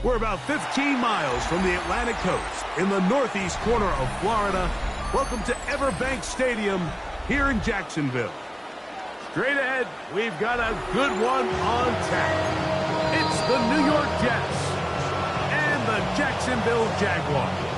We're about 15 miles from the Atlantic coast in the northeast corner of Florida. Welcome to Everbank Stadium here in Jacksonville. Straight ahead, we've got a good one on tap. It's the New York Jets and the Jacksonville Jaguars.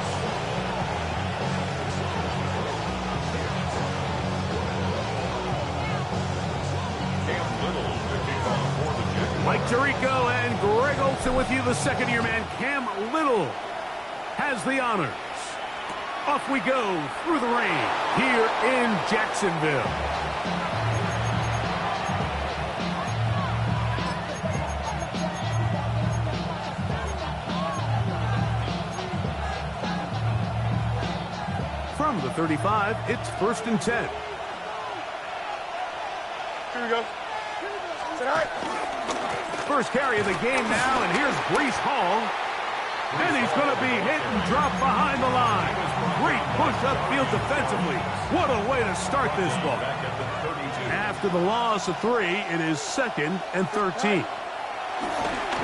Mike Tirico and Greg Olsen with you. The second-year man, Cam Little, has the honors. Off we go through the rain here in Jacksonville. From the 35, it's 1st and 10. Here we go. Say hi. First carry of the game now, and here's Breece Hall. And he's going to be hit and dropped behind the line. Great push upfield defensively. What a way to start this ball. After the loss of 3, it is 2nd and 13.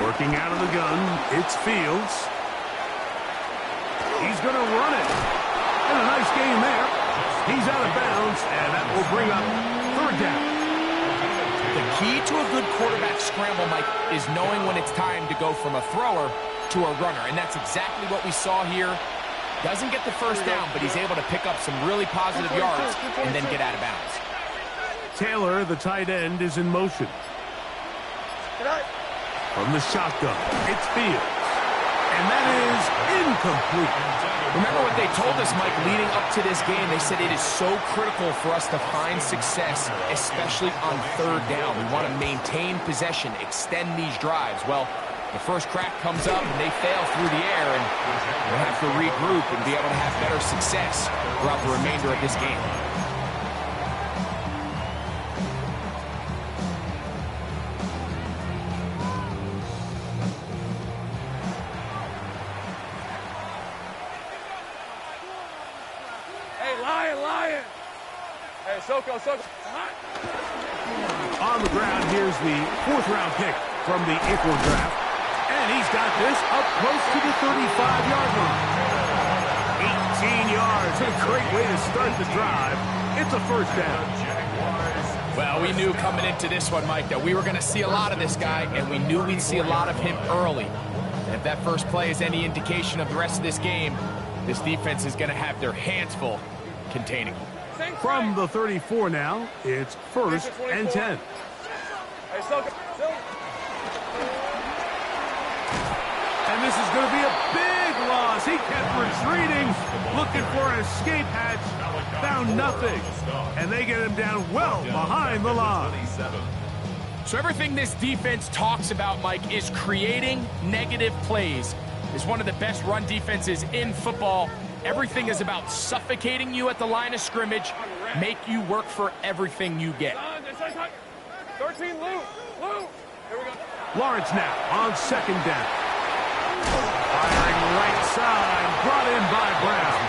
Working out of the gun, it's Fields. He's going to run it. And a nice gain there. He's out of bounds, and that will bring up 3rd down. The key to a good quarterback scramble, Mike, is knowing when it's time to go from a thrower to a runner, and that's exactly what we saw here. Doesn't get the first down, but he's able to pick up some really positive yards and then get out of bounds. Taylor, the tight end, is in motion. From the shotgun, it's Fields. And that is incomplete. Remember what they told us, Mike, leading up to this game. They said it is so critical for us to find success, especially on 3rd down. We want to maintain possession, extend these drives. Well, the first crack comes up, and they fail through the air, and we'll have to regroup and be able to have better success throughout the remainder of this game. Lion. Hey, Soko. On the ground, here's the 4th-round pick from the April draft. And he's got this up close to the 35-yard line. 18 yards. A great way to start the drive. It's a 1st down. Well, we knew coming into this one, Mike, that we were going to see a lot of this guy, and we knew we'd see a lot of him early. And if that first play is any indication of the rest of this game, this defense is going to have their hands full containing him. From the 34 now, it's 1st and 10. And this is going to be a big loss. He kept retreating, looking for an escape hatch, found nothing. And they get him down well behind the line. So everything this defense talks about, Mike, is creating negative plays. It's one of the best run defenses in football. Everything is about suffocating you at the line of scrimmage, make you work for everything you get. 13, Lou. Here we go. Lawrence now on 2nd down. Firing right side, brought in by Brown.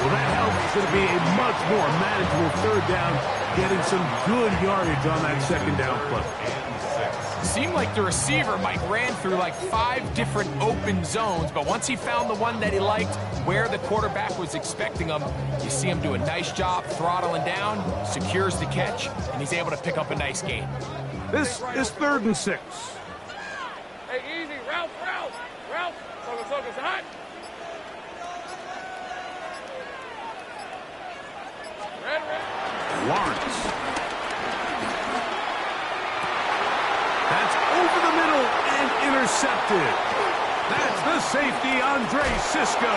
Well, that helps. It's going to be a much more manageable 3rd down, getting some good yardage on that 2nd down play. Seemed like the receiver, Mike, ran through like 5 different open zones, but once he found the one that he liked, where the quarterback was expecting him, you see him do a nice job throttling down, secures the catch, and he's able to pick up a nice gain. This is 3rd and 6. Hey, easy. Ralph. Soko, say hi. Red. Lawrence. That's over the middle and intercepted. That's the safety, Andre Cisco.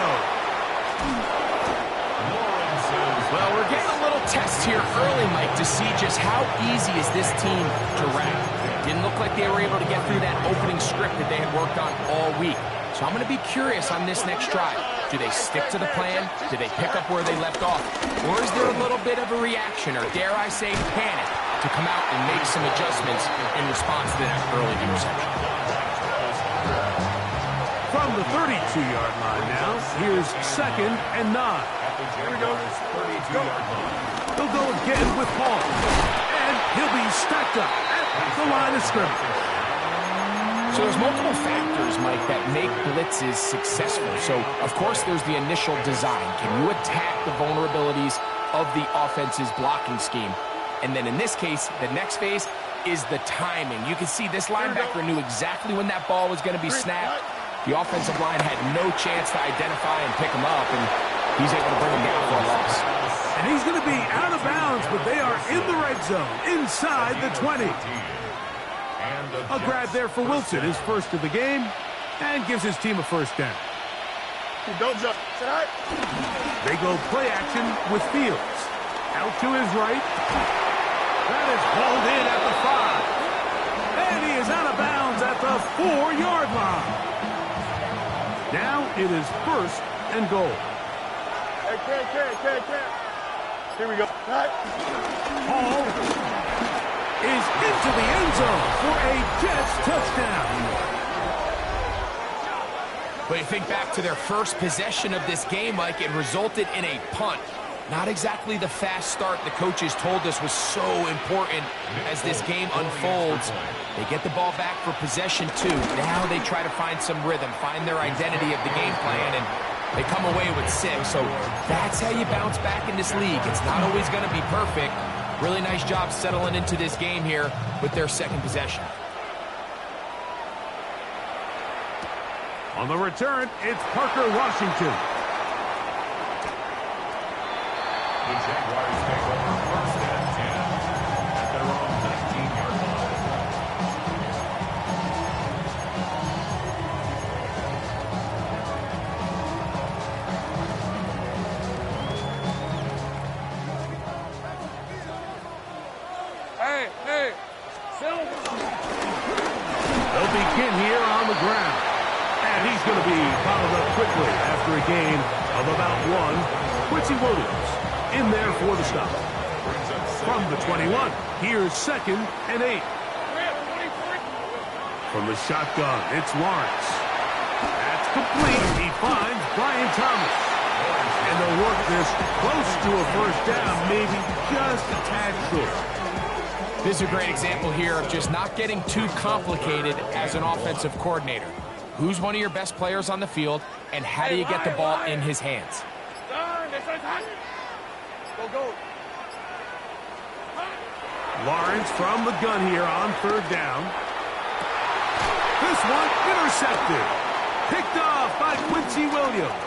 Well, we're getting a little test here early, Mike, to see just how easy is this team to rank. Didn't look like they were able to get through that opening script that they had worked on all week. So I'm going to be curious on this next drive. Do they stick to the plan? Do they pick up where they left off? Or is there a little bit of a reaction, or dare I say panic, to come out and make some adjustments in response to that early interception? From the 32-yard line now, here's 2nd and 9. Here we go. He'll go again with Hall. And he'll be stacked up at the line of scrimmage. So there's multiple factors, Mike, that make blitzes successful. So, of course, there's the initial design. Can you attack the vulnerabilities of the offense's blocking scheme? And then in this case, the next phase is the timing. You can see this linebacker knew exactly when that ball was going to be snapped. The offensive line had no chance to identify and pick him up, and he's able to bring him down for a loss. And he's going to be out of bounds, but they are in the red zone, inside the 20. A grab there for Wilson, his first of the game, and gives his team a first down. Don't jump. They go play action with Fields. Out to his right. That is hauled in at the 5. And he is out of bounds at the 4-yard line. Now it is first and goal. Hey, can't. Here we go. Hall is into the end zone for a Jets touchdown. But you think back to their first possession of this game, Mike, it resulted in a punt. Not exactly the fast start the coaches told us was so important as this game unfolds. They get the ball back for possession 2. Now they try to find some rhythm, find their identity of the game plan, and they come away with 6. So that's how you bounce back in this league. It's not always going to be perfect. Really nice job settling into this game here with their second possession. On the return, it's Parker Washington. The Jaguars take over first and 10 at their own 19-yard line. Hey, Silver. They'll begin here on the ground. And he's going to be followed up quickly after a gain of about 1. Quincy Williams in there for the stop. From the 21, here's second and 8. From the shotgun, it's Lawrence. That's complete. He finds Brian Thomas. And they'll work this close to a first down, maybe just a tad short. This is a great example here of just not getting too complicated as an offensive coordinator. Who's one of your best players on the field, and how do you get the ball in his hands? Go. Lawrence from the gun here on third down. This one intercepted. Picked off by Quincy Williams.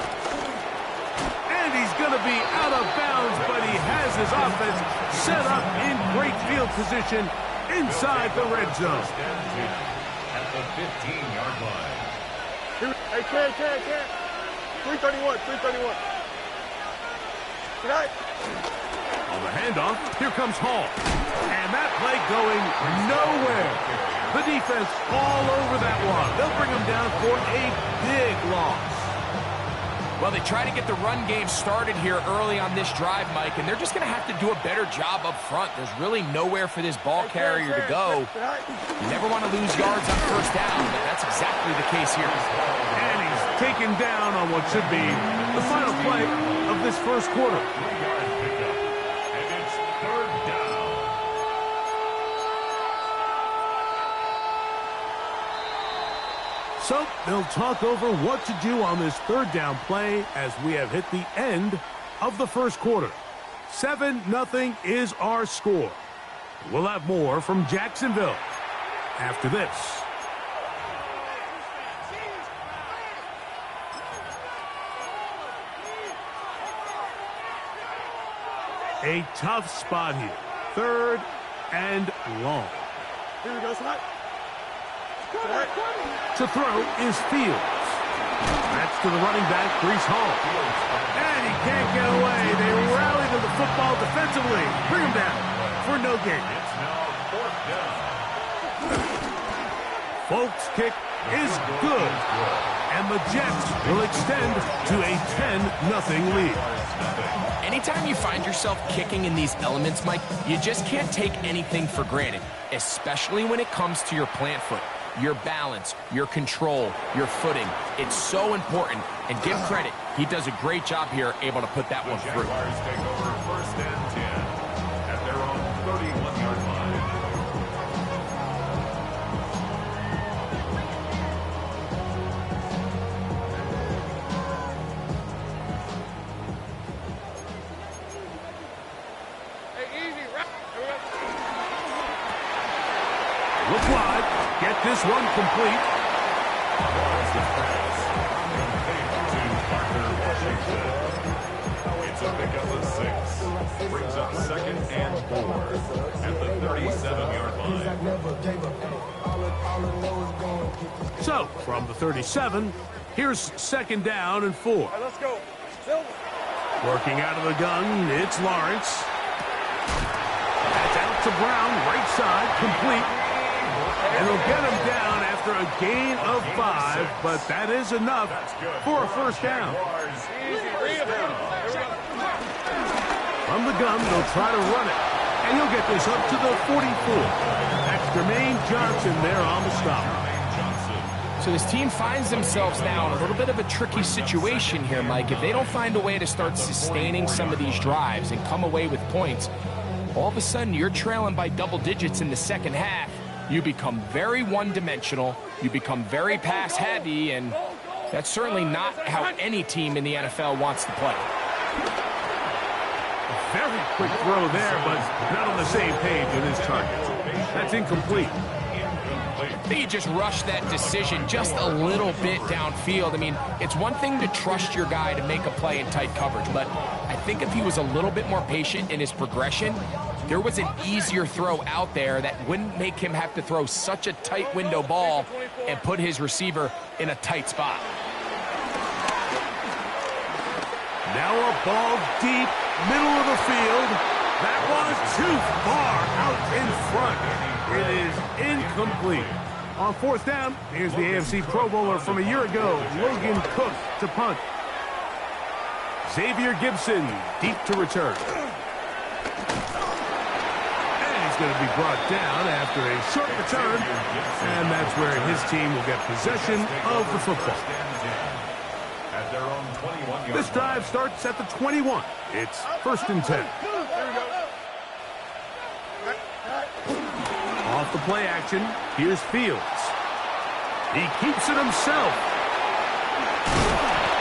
And he's going to be out of bounds, but he has his offense set up in great field position inside the red zone. At the 15-yard line. Hey, can't. 331. Tonight. On the handoff, here comes Hall. And that play going nowhere. The defense all over that one. They'll bring him down for a big loss. Well, they try to get the run game started here early on this drive, Mike, and they're just going to have to do a better job up front. There's really nowhere for this ball carrier to go. You never want to lose yards on first down, but that's exactly the case here. And he's taken down on what should be the final play of this first quarter. 3-yard pickup. And it's third down. So they'll talk over what to do on this third down play as we have hit the end of the first quarter. 7-0 is our score. We'll have more from Jacksonville after this. A tough spot here. Third and long. Here we go, Snot. To throw is Fields. That's to the running back, Breece Hall. And he can't get away. They rally to the football defensively. Bring him down for no gain. It's now fourth down. Folks' kick is good. And the Jets will extend to a 10-0 lead. Anytime you find yourself kicking in these elements, Mike, you just can't take anything for granted, especially when it comes to your plant foot. Your balance, your control, your footing. It's so important. And give credit, he does a great job here able to put that one through. Jaguars take over first and 10 at their own 31-yard line. get this one complete. It's a pass. To Parker Washington. It's a pickup of 6. Brings up 2nd and 4 at the 37-yard line. So, from the 37, here's 2nd down and 4. All right, let's go. Silver. Working out of the gun, it's Lawrence. That's out to Brown, right side, complete. And he'll get him down after a gain of 5, but that is enough for a first down. From the gun, they'll try to run it. And he'll get this up to the 44. That's Jermaine Johnson there on the stop. So this team finds themselves now in a little bit of a tricky situation here, Mike. If they don't find a way to start sustaining some of these drives and come away with points, all of a sudden you're trailing by double digits in the second half. You become very one-dimensional, you become very pass-heavy, and that's certainly not how any team in the NFL wants to play. Very quick throw there, but not on the same page with his target. That's incomplete. I think he just rushed that decision just a little bit downfield. I mean, it's one thing to trust your guy to make a play in tight coverage, but I think if he was a little bit more patient in his progression, there was an easier throw out there that wouldn't make him have to throw such a tight window ball and put his receiver in a tight spot. Now a ball deep, middle of the field. That was too far out in front. It is incomplete. On 4th down, here's the AFC Pro Bowler from a year ago, Logan Cook to punt. Xavier Gibson deep to return. And he's going to be brought down after a short return. And that's where his team will get possession of the football. This drive starts at the 21. It's 1st and 10. Off the play action, here's Fields. He keeps it himself.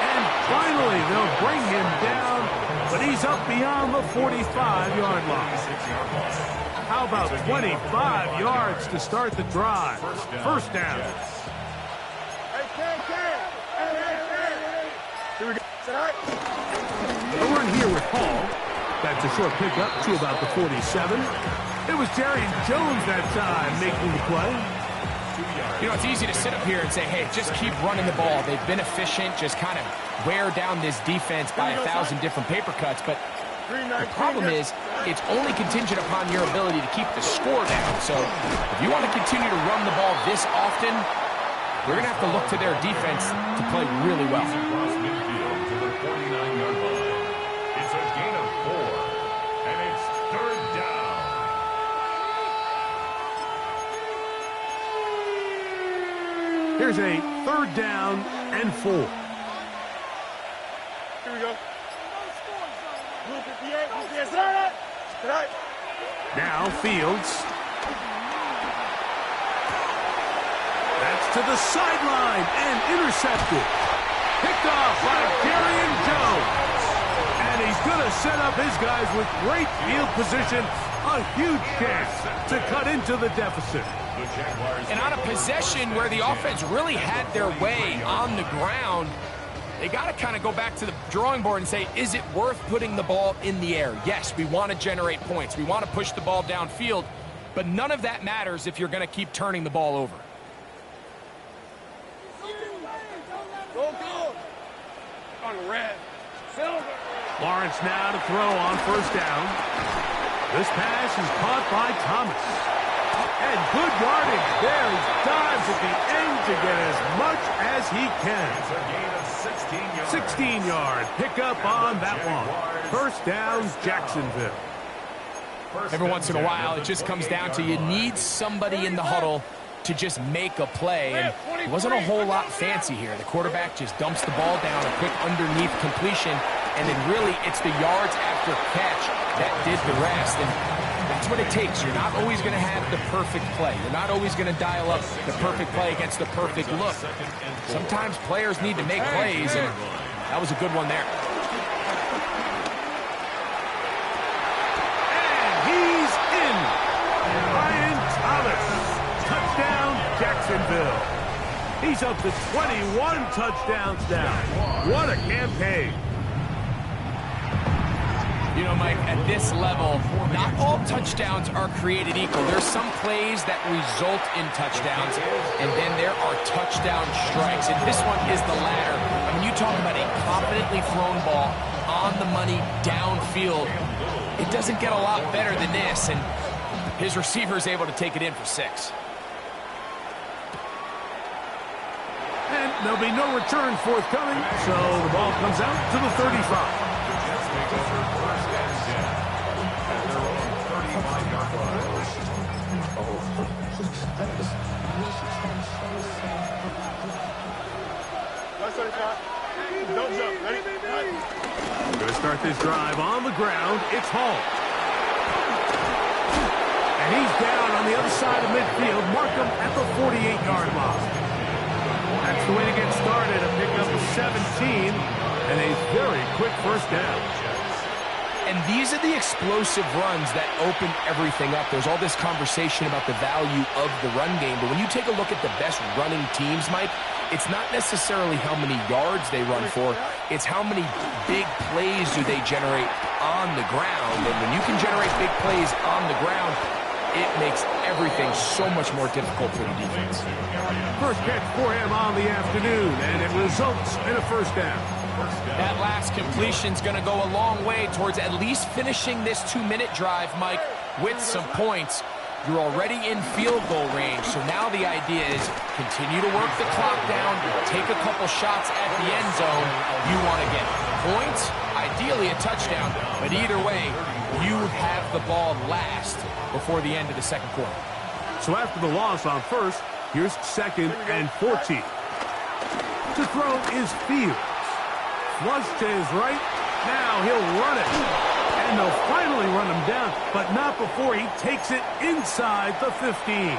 And finally, they'll bring him down, but he's up beyond the 45-yard line. How about 25 yards to start the drive? First down. Here we go. A run here with Hall. That's a short pickup to about the 47. It was Darian Jones that time making the play. You know, it's easy to sit up here and say, hey, just keep running the ball. They've been efficient, just kind of wear down this defense by 1,000 different paper cuts. But the problem is, it's only contingent upon your ability to keep the score down. So if you want to continue to run the ball this often, we're going to have to look to their defense to play really well. Across midfield to the 49-yard line. It's a gain of 4, and it's 3rd down. Here's a 3rd down and 4. Here we go. Blue 58, blue 58. Tonight. Now Fields. That's to the sideline and intercepted. Picked off by Darian Jones. And he's going to set up his guys with great field position. A huge chance to cut into the deficit. And on a possession where the offense really had their way on the ground, they got to kind of go back to the drawing board and say, is it worth putting the ball in the air? Yes, we want to generate points. We want to push the ball downfield, but none of that matters if you're going to keep turning the ball over. Go. On red. Silver. Lawrence now to throw on 1st down. This pass is caught by Thomas. And good yardage there. He dives at the end to get as much as he can. 16-yard pickup on that one. 1st down, Jacksonville. Every once in a while, it just comes down to you need somebody in the huddle to just make a play, and it wasn't a whole lot fancy here. The quarterback just dumps the ball down, a quick underneath completion, and then really it's the yards after catch that did the rest, and that's what it takes. You're not always going to have the perfect play. You're not always going to dial up the perfect play against the perfect look. Sometimes players need to make plays, and that was a good one there. And he's in. Ryan Thomas. Touchdown, Jacksonville. He's up to 21 touchdowns now. What a campaign. You know, Mike, at this level, not all touchdowns are created equal. There's some plays that result in touchdowns, and then there are touchdown strikes, and this one is the latter. When you talk about a confidently thrown ball on the money downfield, it doesn't get a lot better than this, and his receiver is able to take it in for 6. And there'll be no return forthcoming, so the ball comes out to the 35. Jets take over first and 10 at their own 35-yard line. Don't jump. Ready? Going to start this drive on the ground. It's Hall. And he's down on the other side of midfield. Mark him at the 48-yard line. That's the way to get started. A pickup of 17 and a very quick first down. And these are the explosive runs that open everything up. There's all this conversation about the value of the run game, but when you take a look at the best running teams, Mike, it's not necessarily how many yards they run for, it's how many big plays do they generate on the ground. And when you can generate big plays on the ground, it makes everything so much more difficult for the defense. First catch for him on the afternoon, and it results in a first down. That last completion's going to go a long way towards at least finishing this 2-minute drive, Mike, with some points. You're already in field goal range, so now the idea is continue to work the clock down, take a couple shots at the end zone. You want to get points, ideally a touchdown, but either way, you have the ball last before the end of the second quarter. So after the loss on first, here's 2nd and 14. To throw is Fields. Flush to his right. Now he'll run it. And they'll finally run him down, but not before he takes it inside the 15.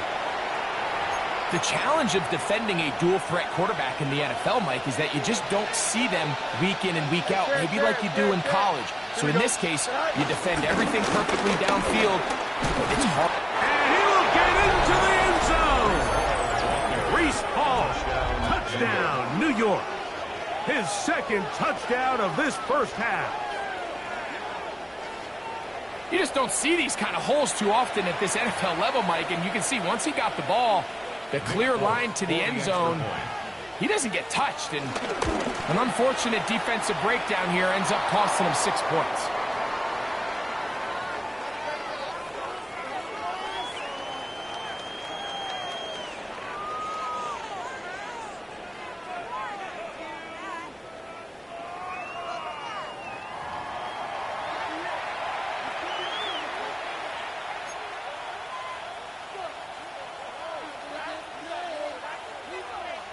The challenge of defending a dual-threat quarterback in the NFL, Mike, is that you just don't see them week in and week out, maybe like you do in college. So in this case, you defend everything perfectly downfield. It's hard. And he will get into the end zone. Breece Hall, touchdown, New York. His 2nd touchdown of this first half. You just don't see these kind of holes too often at this NFL level, Mike, and you can see once he got the ball, the clear line to the end zone, he doesn't get touched, and an unfortunate defensive breakdown here ends up costing him 6 points.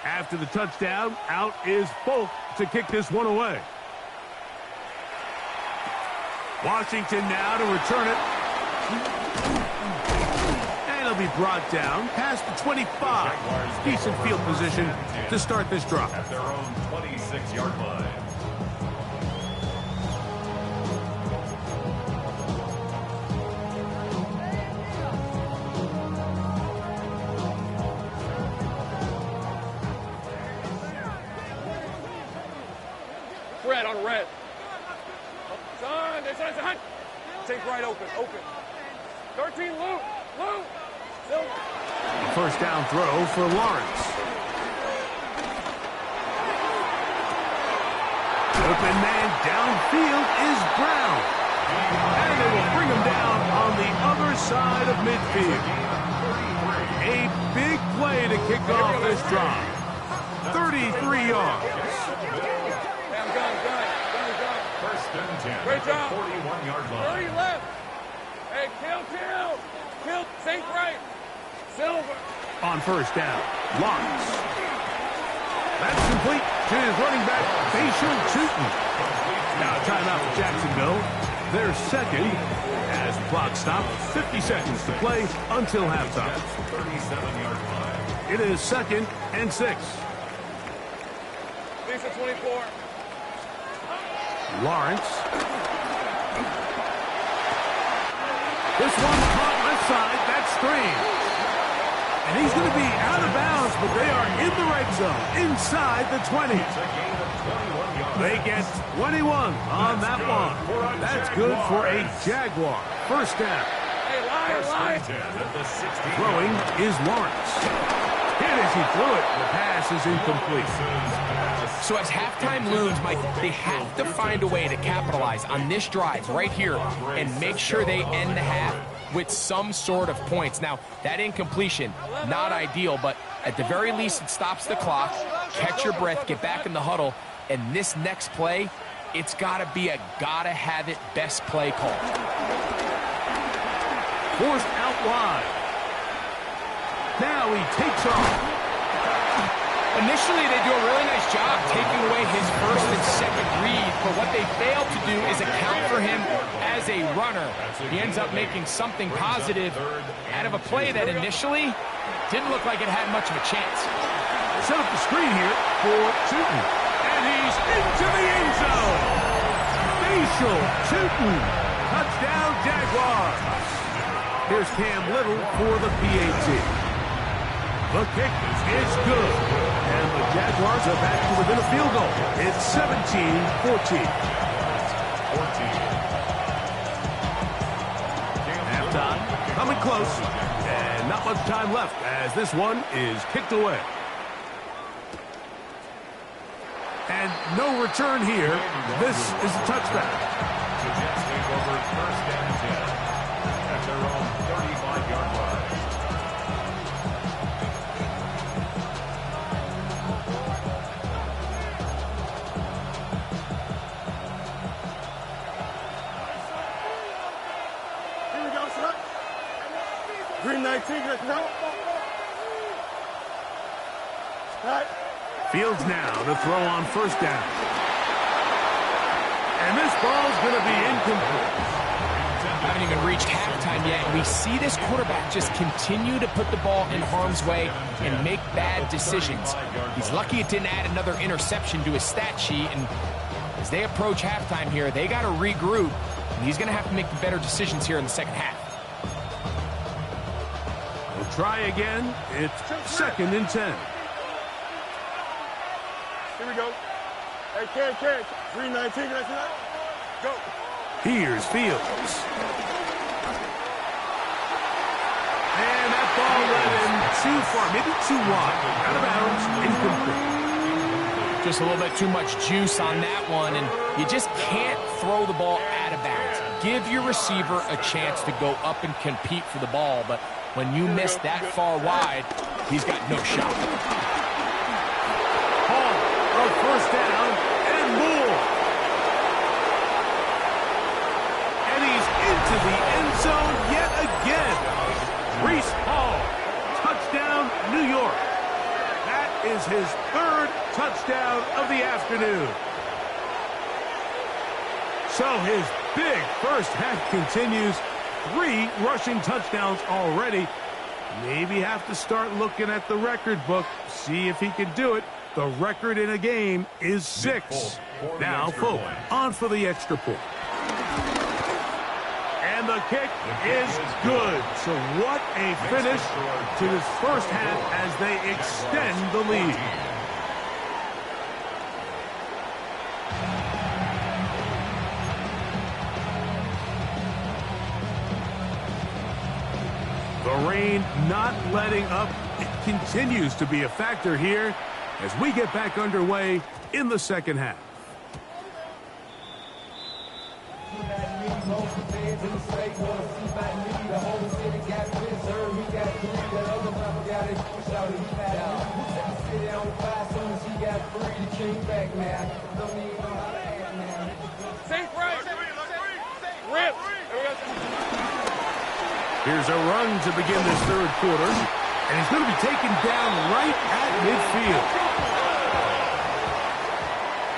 After the touchdown, out is Folk to kick this one away. Washington now to return it. And it'll be brought down past the 25. Decent field position to start this drive. At their own 26-yard line. Red on red. Son, son. Take right open. 13, Lou. Silver. First down throw for Lawrence. Open man downfield is Brown. And they will bring him down on the other side of midfield. A big play to kick off this drive. 33 yards. First and 10. Great job. 41-yard line. 30 left. Hey, kill. Think right. Silver. On first down, Lawrence. That's complete to his running back, Facial Tootin. Now timeout for Jacksonville. Their second as the clock stops. 50 seconds to play until halftime. 37-yard line. It is 2nd and 6. Lisa 24. Lawrence. This one caught left side. That's screen. And he's going to be out of bounds but they are in the red zone, inside the 20. They get 21 on that one. That's good for a Jaguar. First down. Throwing is Lawrence. And as he threw it, the pass is incomplete. So as halftime looms, Mike, they have to find a way to capitalize on this drive right here and make sure they end the half with some sort of points. Now, that incompletion, not ideal, but at the very least, it stops the clock. Catch your breath, get back in the huddle, and this next play, it's got to be a gotta-have-it best play call. Forced out wide. Now he takes off. Initially, they do a really nice job taking away his first and second read, but what they fail to do is account for him as a runner. He ends up making something positive out of a play that initially didn't look like it had much of a chance. Set up the screen here for Tootin. And he's into the end zone. Facial Tootin. Touchdown, Jaguars. Here's Cam Little for the PAT. The kick is good. And the Jaguars are back to within a field goal. It's 17-14. Halftime coming close. And not much time left as this one is kicked away. And no return here. This is a touchback. The Jets take over first down and 10 at their own 35-yard line. Here we go, son. Green 19, let's go. Right. Fields now to throw on first down. And this ball's going to be incomplete. Haven't even reached halftime yet, and we see this quarterback just continue to put the ball in harm's way and make bad decisions. He's lucky it didn't add another interception to his stat sheet, and as they approach halftime here, they got to regroup, and he's going to have to make the better decisions here in the second half. We'll try again. It's second and 10. Here we go. Hey, Ken. 319, let's go. Here's Fields. And that ball went in too far, maybe too wide. Out of bounds, incomplete. Just a little bit too much juice on that one, and you just can't throw the ball out of bounds. Give your receiver a chance to go up and compete for the ball, but when you miss that far wide, he's got no shot. Hall of first down and more. And he's into the end zone yet again. Breece Hall, touchdown, New York. That is his third touchdown of the afternoon. So his big first half continues. 3 rushing touchdowns already. Maybe have to start looking at the record book, see if he can do it. The record in a game is 6. Now Folk on for the extra point. And the kick is good. So what a finish to this first half as they extend the lead. The rain not letting up. It continues to be a factor here as we get back underway in the second half. Here's a run to begin this third quarter, and he's going to be taken down right at midfield.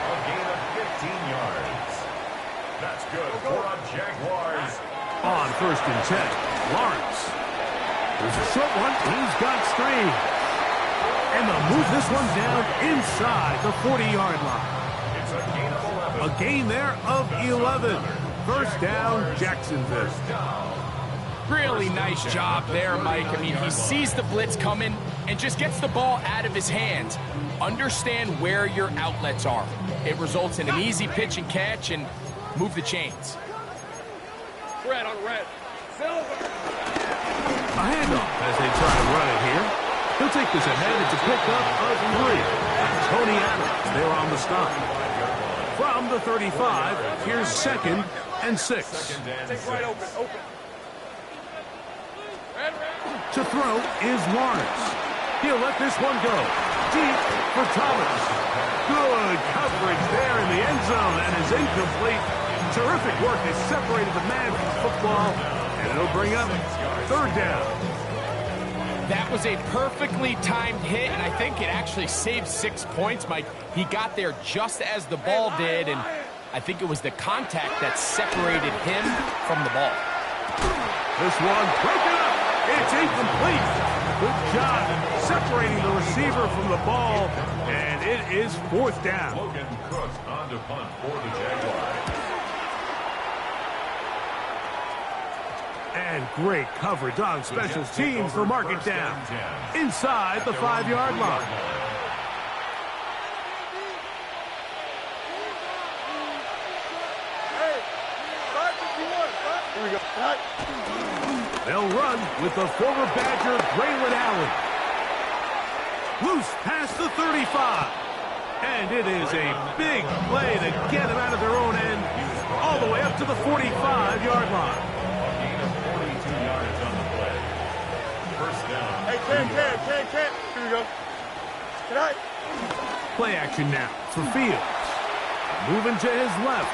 A gain of 15 yards. That's good for a Jaguars. On first and 10, Lawrence. There's a short one. He's got Strange. And they'll move this one down inside the 40-yard line. It's a gain of 11. A gain there of 11. First down, Jacksonville. Really nice job there, Mike. I mean, he sees the blitz coming, and just gets the ball out of his hands. Understand where your outlets are. It results in an easy pitch and catch and move the chains. Red on red. Silver. A handoff as they try to run it here. He'll take this ahead. It's a pickup of 3. Tony Adams there on the stop. From the 35, here's 2nd and 6. Take right open. Red. To throw is Lawrence. He'll let this one go. Deep for Thomas. Good coverage there in the end zone and is incomplete. Terrific work. They separated the man from the football, and it'll bring up 3rd down. That was a perfectly timed hit, and I think it actually saved 6 points, Mike. He got there just as the ball did, and I think it was the contact that separated him from the ball. This one, broken up. It's incomplete. Good job separating the receiver from the ball, and it is 4th down. Logan Cook on to punt for the Jaguars. And great coverage on special teams to mark it down inside the 5-yard line. Hey, 551. Here we go. Right. They'll run with the former Badger, Braylon Allen. Loose past the 35. And it is a big play to get them out of their own end all the way up to the 45-yard line. Hey, Cam. Here we go. Can I? Play action now for Fields. Moving to his left.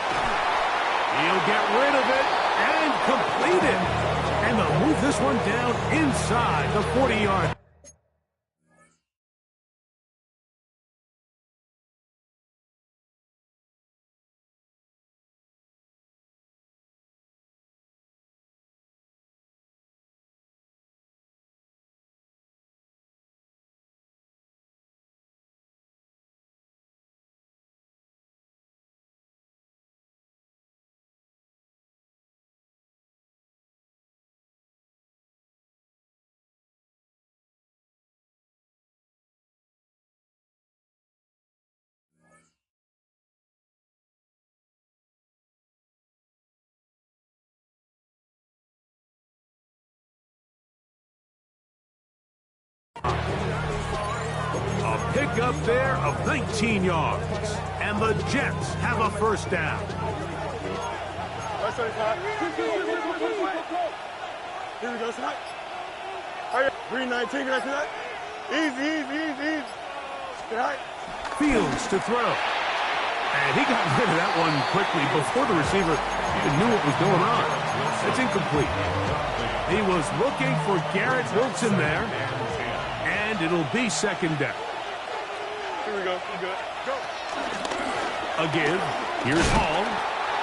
He'll get rid of it and complete it. And they'll move this one down inside the 40-yard. A pickup there of 19 yards. And the Jets have a 1st down. Right 75. Here we go, tonight. Hurry up. Green 19, can I see that? Easy. Tonight. Fields to throw. And he got rid of that one quickly before the receiver even knew what was going on. It's incomplete. He was looking for Garrett Wilson there. And it'll be 2nd down. Here we go. We good. Go. A give. Here's Hall.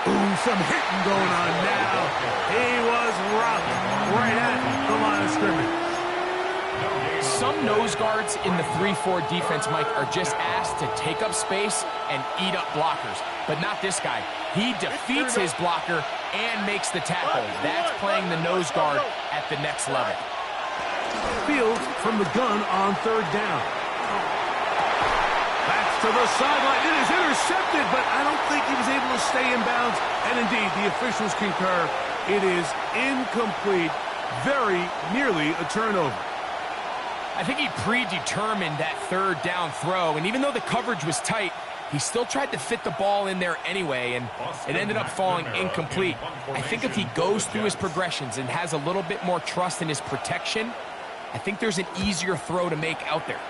Ooh, some hitting going on now. He was rough right at the line of scrimmage. Some nose guards in the 3-4 defense, Mike, are just asked to take up space and eat up blockers. But not this guy. He defeats his blocker and makes the tackle. That's playing the nose guard at the next level. Fields from the gun on 3rd down. That's to the sideline. It is intercepted, but I don't think he was able to stay in bounds. And indeed, the officials concur. It is incomplete. Very nearly a turnover. I think he predetermined that 3rd down throw, and even though the coverage was tight, he still tried to fit the ball in there anyway, and it ended up falling incomplete. I think if he goes through his progressions and has a little bit more trust in his protection, I think there's an easier throw to make out there.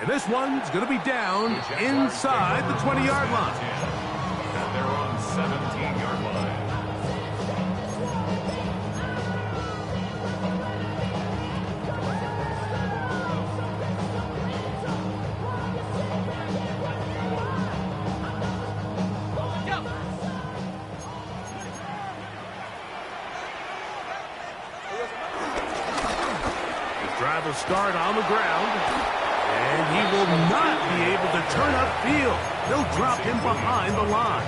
And this one's going to be down inside the 20-yard line. And they're on 17-yard line. Drive will start on the ground, and he will not be able to turn upfield. They'll drop him behind the line.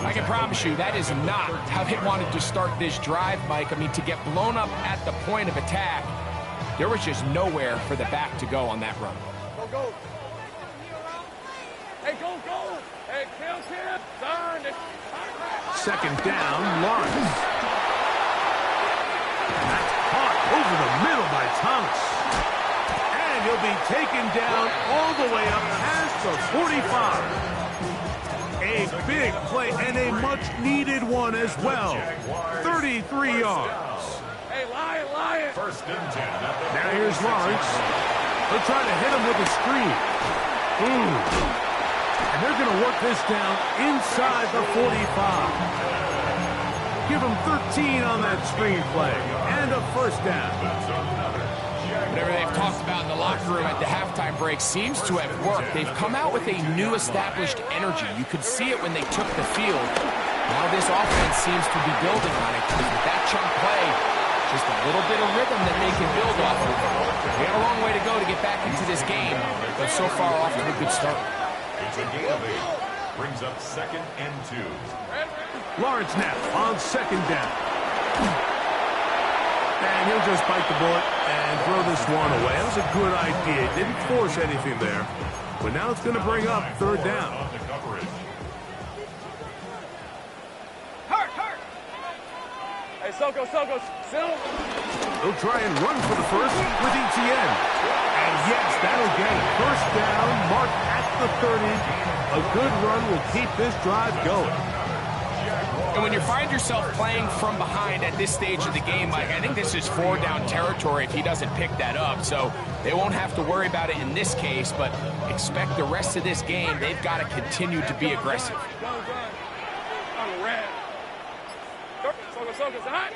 I can promise you that is not how they wanted to start this drive, Mike. I mean, to get blown up at the point of attack, there was just nowhere for the back to go on that run. Go, go. Hey, go, go. Hey, kill him. Second down, Lawrence. And that's caught over the middle by Thomas. And he'll be taken down all the way up past the 45. A big play and a much-needed one as well. 33 yards. Hey, Lion. First and 10. Now here's Lawrence. They'll try to hit him with a screen. And they're going to work this down inside the 45. Give him 13 on that screen play. And a first down. Whatever they've talked about in the locker room at the halftime break seems to have worked. They've come out with a new established energy. You could see it when they took the field. Now this offense seems to be building on it. With that chunk play, just a little bit of rhythm that they can build off of. They have a long way to go to get back into this game, but so far off to a good start. It's a gain of 8. Brings up second and 2. Lawrence now on second down. And he'll just bite the bullet and throw this one away. That was a good idea. Didn't force anything there. But now it's going to bring up third down. Hurt. Hey, Soko. He'll try and run for the first with ETN. And yes, that'll get it. First down, marked at the 30. A good run will keep this drive going. And when you find yourself playing from behind at this stage of the game, Mike, I think this is 4-down territory if he doesn't pick that up. So they won't have to worry about it in this case, but expect the rest of this game, they've got to continue to be aggressive. On the red. Soko's hot.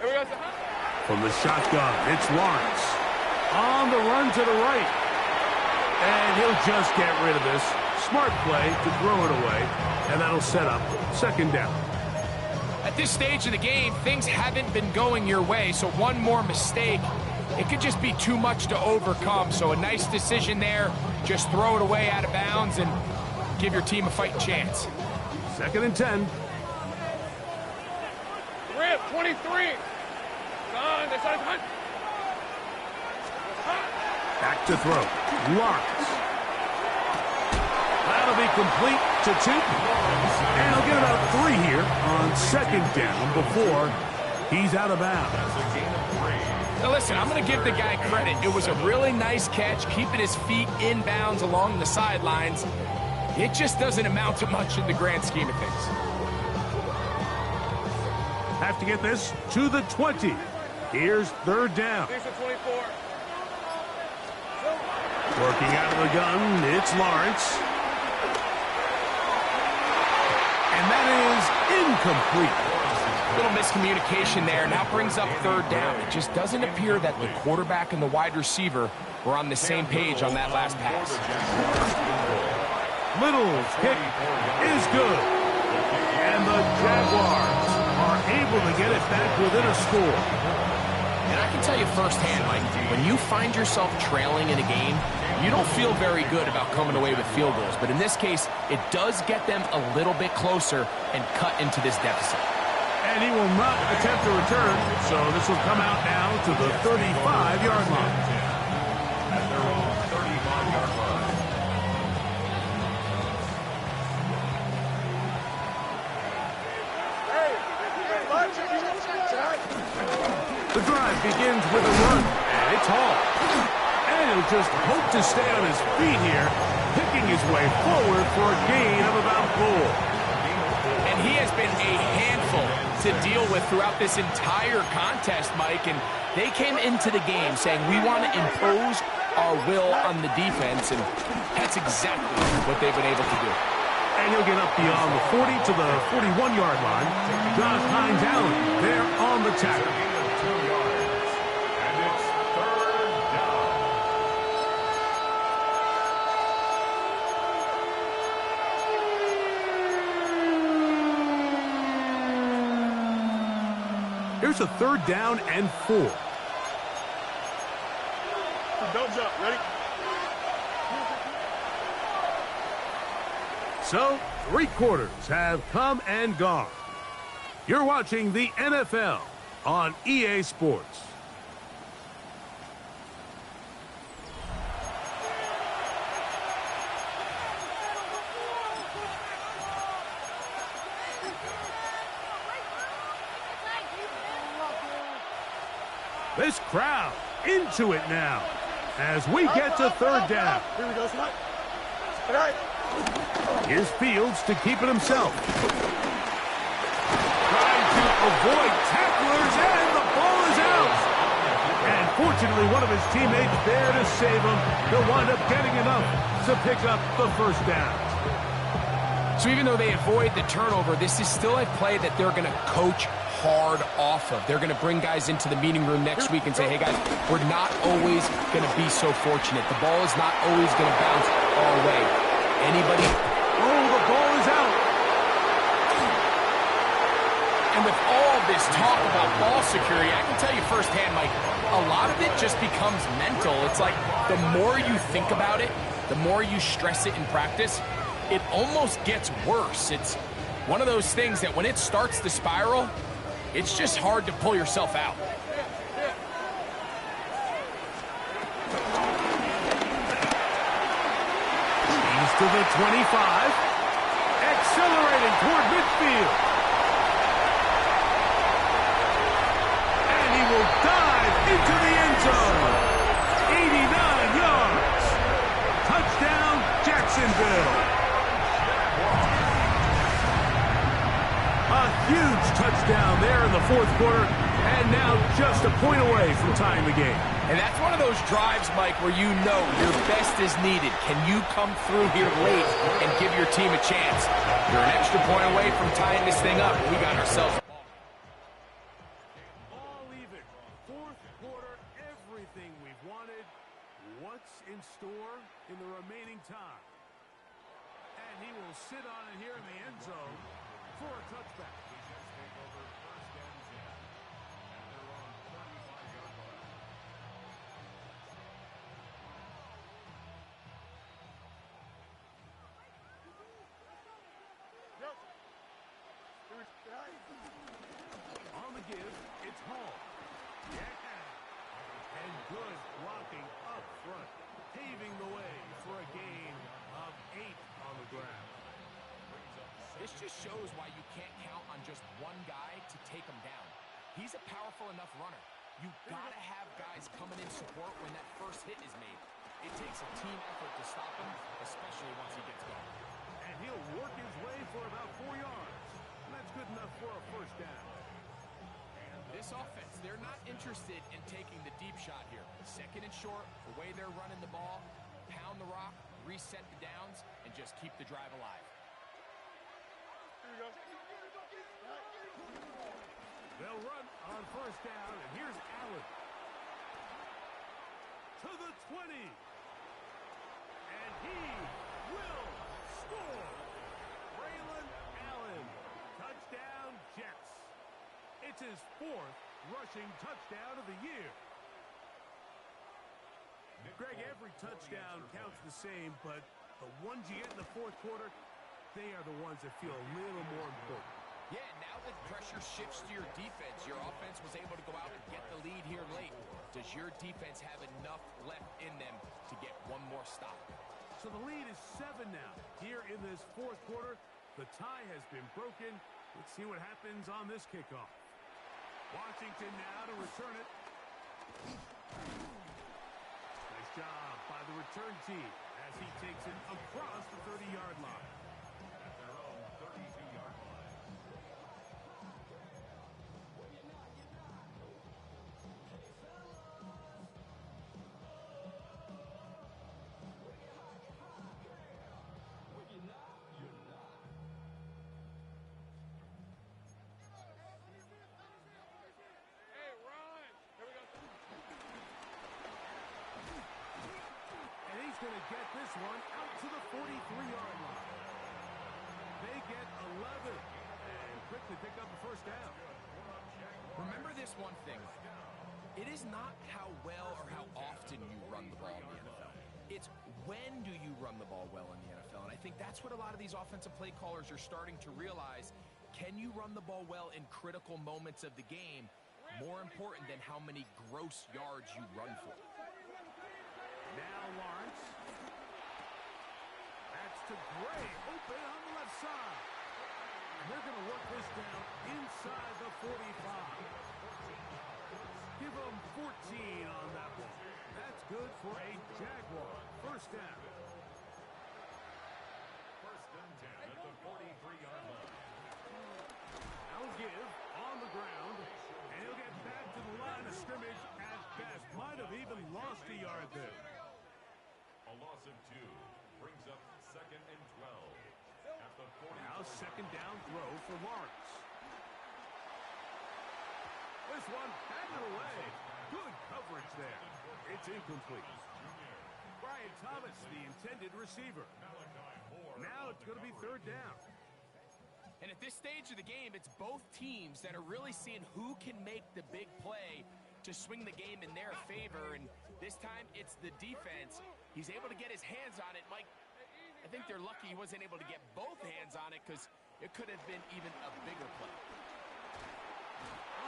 Here we go. From the shotgun, it's Lawrence. On the run to the right. And he'll just get rid of this. Smart play to throw it away. And that'll set up second down. At this stage of the game, things haven't been going your way, so one more mistake, it could just be too much to overcome. So a nice decision there. Just throw it away out of bounds and give your team a fighting chance. Second and 10. Rip, 23. Back to throw. Lawrence. That'll be complete to 2. And he'll get about 3 here on second down before he's out of bounds. Now listen, I'm going to give the guy credit. It was a really nice catch, keeping his feet in bounds along the sidelines. It just doesn't amount to much in the grand scheme of things. Have to get this to the 20. Here's third down. Working out of the gun, it's Lawrence. And that is incomplete. Little miscommunication there. Now brings up third down. It just doesn't appear that the quarterback and the wide receiver were on the same page on that last pass. Little's kick is good. And the Jaguars are able to get it back within a score. And I can tell you firsthand, Mike, when you find yourself trailing in a game, you don't feel very good about coming away with field goals. But in this case, it does get them a little bit closer and cut into this deficit. And he will not attempt to return, so this will come out now to the 35-yard line. At their own 35-yard line. The drive begins with a run, and it's Hall. And he'll just hope to stay on his feet here, picking his way forward for a gain of about 4. And he has been a handful to deal with throughout this entire contest, Mike. And they came into the game saying, we want to impose our will on the defense, and that's exactly what they've been able to do. And he'll get up beyond the 40 to the 41-yard line. Josh Hines Allen there on the tackle. Here's a third down and 4. Don't jump. Ready? So, 3 quarters have come and gone. You're watching the NFL on EA Sports. This crowd into it now as we get to 3rd down. Here we go, Smart. All right. Here's Fields to keep it himself. Trying to avoid tacklers, and the ball is out. And fortunately, one of his teammates there to save him. He'll wind up getting enough to pick up the 1st down. So even though they avoid the turnover, this is still a play that they're going to coach hard off of. They're going to bring guys into the meeting room next week and say, hey guys, we're not always going to be so fortunate. The ball is not always going to bounce our way. Anybody? Oh, the ball is out. And with all this talk about ball security, I can tell you firsthand, Mike, a lot of it just becomes mental. It's like the more you think about it, the more you stress it in practice, it almost gets worse. It's one of those things that when it starts to spiral, it's just hard to pull yourself out. He's to the 25. Accelerating toward midfield. And he will dive into the end zone. 89 yards. Touchdown, Jacksonville. A huge touchdown there in the 4th quarter, and now just a point away from tying the game. And that's one of those drives, Mike, where you know your best is needed. Can you come through here late and give your team a chance? You're an extra point away from tying this thing up. We got ourselves. All even. 4th quarter, everything we've wanted. What's in store in the remaining time? And he will sit on it here in the end zone for a touchback. On the give, it's Hall. Yeah. And good blocking up front, paving the way for a gain of 8 on the ground. This just shows why you can't count on just one guy to take him down. He's a powerful enough runner. You gotta have guys coming in support when that first hit is made. It takes a team effort to stop him, especially once he gets going. And he'll work his way for about 4 yards. And that's good enough for a 1st down. This offense, they're not interested in taking the deep shot here. 2nd and short, the way they're running the ball, pound the rock, reset the downs, and just keep the drive alive. They'll run on 1st down, and here's Allen. To the 20. And he will score. Braylon Allen. Touchdown, Jets. It's his 4th rushing touchdown of the year. Greg, every touchdown counts the same, but the ones you get in the 4th quarter, they are the ones that feel a little more important. Yeah, now that pressure shifts to your defense, your offense was able to go out and get the lead here late. Does your defense have enough left in them to get one more stop? So the lead is 7 now. Here in this 4th quarter, the tie has been broken. Let's see what happens on this kickoff. Washington now to return it. Nice job by the return team as he takes it across the 30-yard line. At their own 32-yard line. Going to get this one out to the 43-yard line. They get 11 and quickly pick up the 1st down. Remember this one thing. It is not how well or how often you run the ball in the NFL. It's when do you run the ball well in the NFL? And I think that's what a lot of these offensive play callers are starting to realize. Can you run the ball well in critical moments of the game? More important than how many gross yards you run for. Now Lawrence. That's to Gray, open on the left side. And they're going to work this down inside the 45. Give them 14 on that one. That's good for a Jaguar. First down. First and 10 at the 43-yard line. Now give on the ground, and he'll get back to the line of scrimmage at best. Might have even lost a yard there. A loss of 2 brings up second and 12 at the 40. Now second down throw for Lawrence. This one handed away. Good coverage there. It's incomplete. Brian Thomas, the intended receiver. Now it's going to be third down. And at this stage of the game, it's both teams that are really seeing who can make the big play to swing the game in their favor. And this time, it's the defense. He's able to get his hands on it. Mike, I think they're lucky he wasn't able to get both hands on it because it could have been even a bigger play.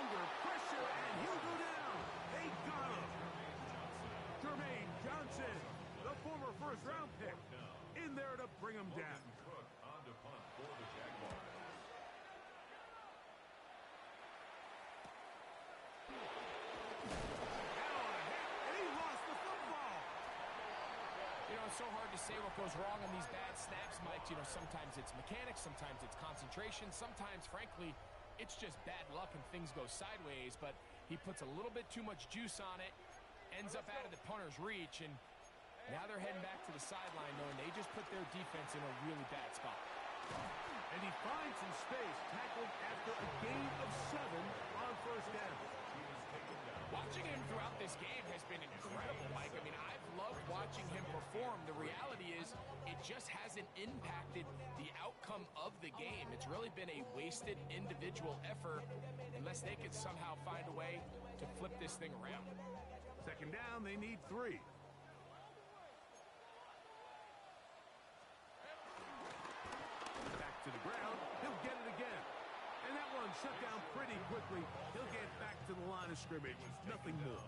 Under pressure, and he'll go down. They got him. Jermaine Johnson, the former first-round pick, in there to bring him down. Cook on to punt for the Jaguars. And he lost the football. You know, it's so hard to say what goes wrong on these bad snaps, Mike. You know, sometimes it's mechanics, sometimes it's concentration, sometimes, frankly, it's just bad luck and things go sideways, but he puts a little bit too much juice on it, ends up out of the punter's reach, and now they're heading back to the sideline knowing they just put their defense in a really bad spot. And he finds some space, tackled after a gain of 7 on first down. Watching him throughout this game has been incredible, Mike. I mean, I've loved watching him perform. The reality is it just hasn't impacted the outcome of the game. It's really been a wasted individual effort unless they could somehow find a way to flip this thing around. Second down, they need 3. Back to the ground, he'll get it again. And that one shut down pretty quickly. He'll get back to the line of scrimmage. Nothing more.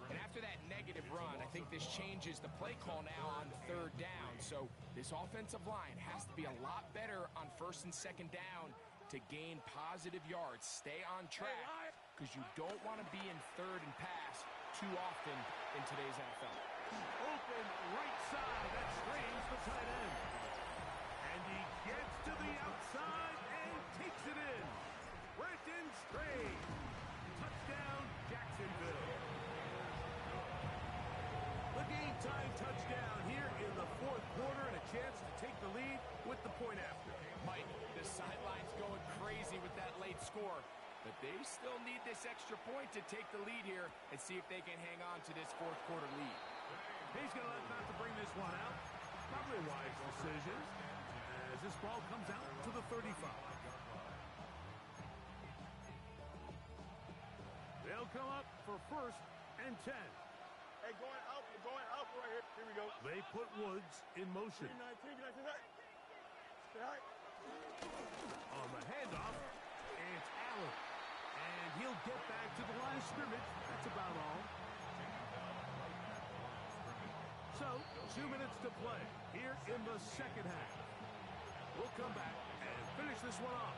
And after that negative run, I think this changes the play call now on third down. So this offensive line has to be a lot better on first and second down to gain positive yards. Stay on track because you don't want to be in third and pass too often in today's NFL. Open right side. That strains the tight end. And he gets to the outside and takes it in. Brenton Strain. Touchdown, Jacksonville. The game time touchdown here in the fourth quarter and a chance to take the lead with the point after. Mike, the sideline's going crazy with that late score, but they still need this extra point to take the lead here and see if they can hang on to this fourth quarter lead. He's going to let not to bring this one out. Probably a wise decision as this ball comes out to the 35. They'll come up for first and 10. Hey, going out right here. Here we go. They put Woods in motion. 319, get that. Stay high. On the handoff, it's Allen. And he'll get back to the line of scrimmage. That's about all. So, 2 minutes to play here in the second half. We'll come back and finish this one off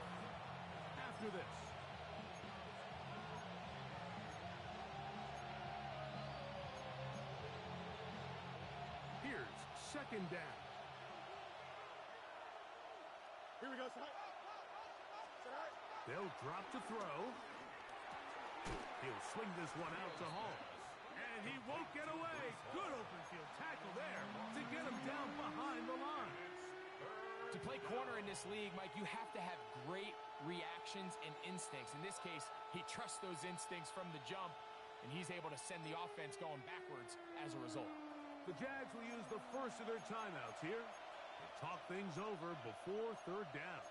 after this. Here's second down. Here we go, side. They'll drop to throw. He'll swing this one out to Holmes. And he won't get away. Good open field tackle there to get him down behind the line. To play corner in this league, Mike, you have to have great reactions and instincts. In this case, he trusts those instincts from the jump, and he's able to send the offense going backwards as a result. The Jags will use the first of their timeouts here to talk things over before third down.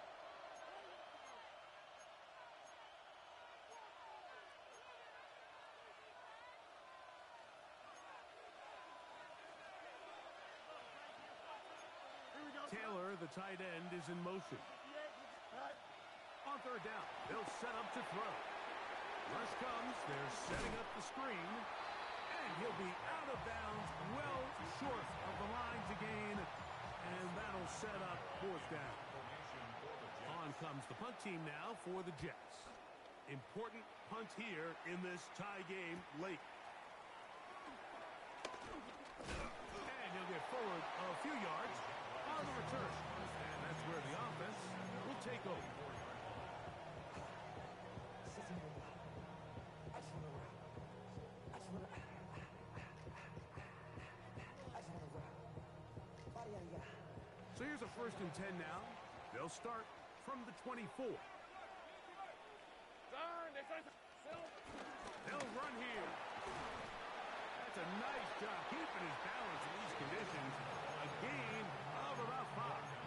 here, the tight end is in motion. On third down, they'll set up to throw. Rush comes, they're setting up the screen, and he'll be out of bounds, well short of the line to gain, and that'll set up fourth down. On comes the punt team now for the Jets. Important punt here in this tie game late. And he'll get forward a few yards on the return. And that's where the offense will take over. So here's a 1st and 10 now. They'll start from the 24. They'll run here. That's a nice job keeping his balance in these conditions. A gain of about 5. It's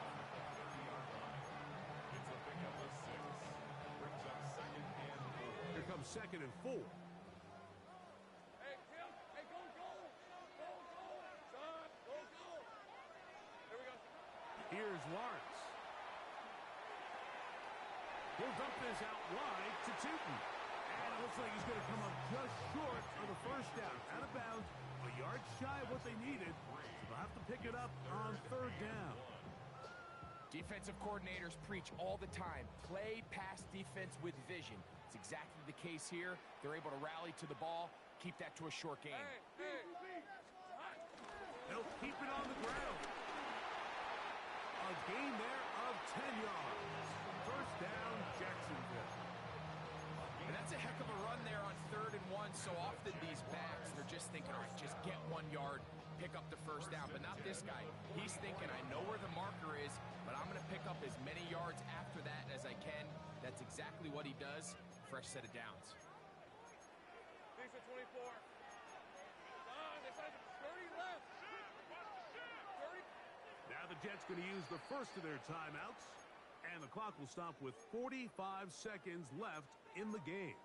a pickup of 6. Brings up 2nd and 4. Here comes 2nd and 4. Hey, Tim. Hey, go. Son, go. Here we go. Here's Lawrence. He'll dump this out wide to Tootin. And it looks like he's going to come up just short on the first down. Out of bounds, a yard shy of what they needed. So they'll have to pick it up on third down. Defensive coordinators preach all the time, play pass defense with vision. It's exactly the case here. They're able to rally to the ball, keep that to a short game. They'll keep it on the ground. A gain there of 10 yards. First down, Jacksonville. And that's a heck of a run there on 3rd and 1. So often these backs, they're just thinking, all right, just get 1 yard, pick up the first down. But not this guy. He's thinking, I know where the marker is, but I'm going to pick up as many yards after that as I can. That's exactly what he does. Fresh set of downs. Decent 24. They said 30 left. 30. Now the Jets going to use the first of their timeouts. And the clock will stop with 45 seconds left in the game.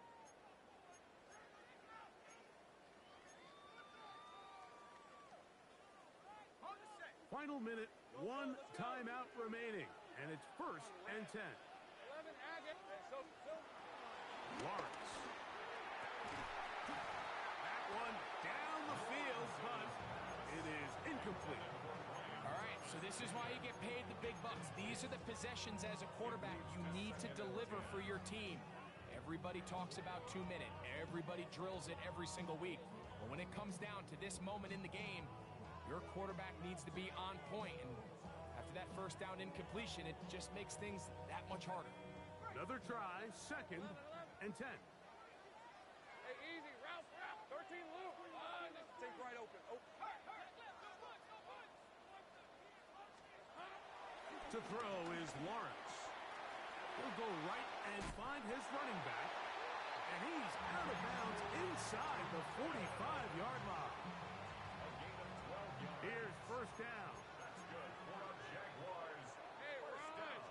Final minute, 1 timeout remaining. And it's 1st and 10. 11 Agate. Lawrence. That one down the field, but it is incomplete. All right, so this is why you get paid the big bucks. These are the possessions as a quarterback you need to deliver for your team. Everybody talks about 2 minute. Everybody drills it every single week. But when it comes down to this moment in the game, your quarterback needs to be on point. And after that first down incompletion, it just makes things that much harder. Another try, 2nd and 10. Hey, easy. Route. 13 loop. Take right open. To throw is Lawrence. He'll go right and find his running back. And he's out of bounds inside the 45-yard line. Here's first down. That's good for the Jaguars. Hey, First down.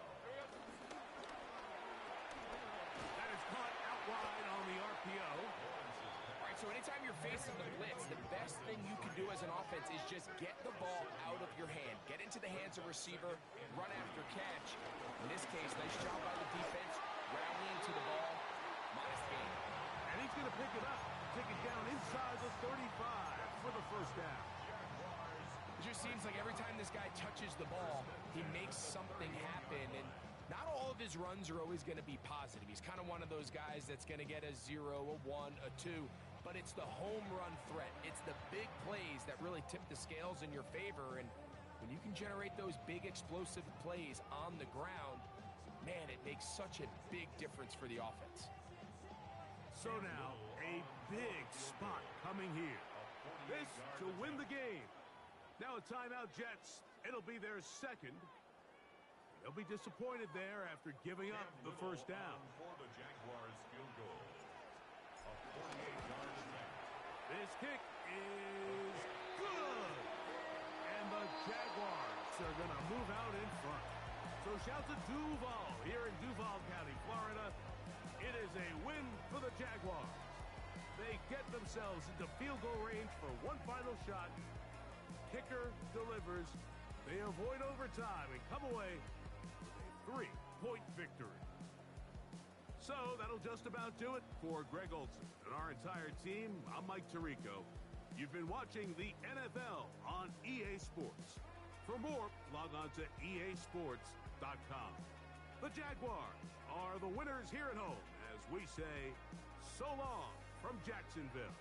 That is caught out wide on the RPO. All right, so anytime you're facing the blitz, the best thing you can do as an offense is just get the ball out of your hand. Get into the hands of receiver, run after catch. In this case, nice job by the defense, rallying to the ball. Modest gain. And he's going to pick it up, take it down inside the 35 for the first down. It just seems like every time this guy touches the ball, he makes something happen. And not all of his runs are always going to be positive. He's kind of one of those guys that's going to get a 0, a 1, a 2. But it's the home run threat. It's the big plays that really tip the scales in your favor. And when you can generate those big explosive plays on the ground, man, it makes such a big difference for the offense. So now, a big spot coming here. This to win the game. Now a timeout, Jets. It'll be their 2nd. They'll be disappointed there after giving up the first down. For the Jaguars field goal. A 48-yard attempt. This kick is good. And the Jaguars are going to move out in front. So shout to Duuuval here in Duuval County, Florida. It is a win for the Jaguars. They get themselves into field goal range for one final shot. Kicker delivers. They avoid overtime and come away with a 3-point victory. So that'll just about do it for Greg Olson and our entire team. I'm Mike Tirico. You've been watching the NFL on EA Sports. For more, log on to easports.com. The Jaguars are the winners here at home as we say so long from Jacksonville.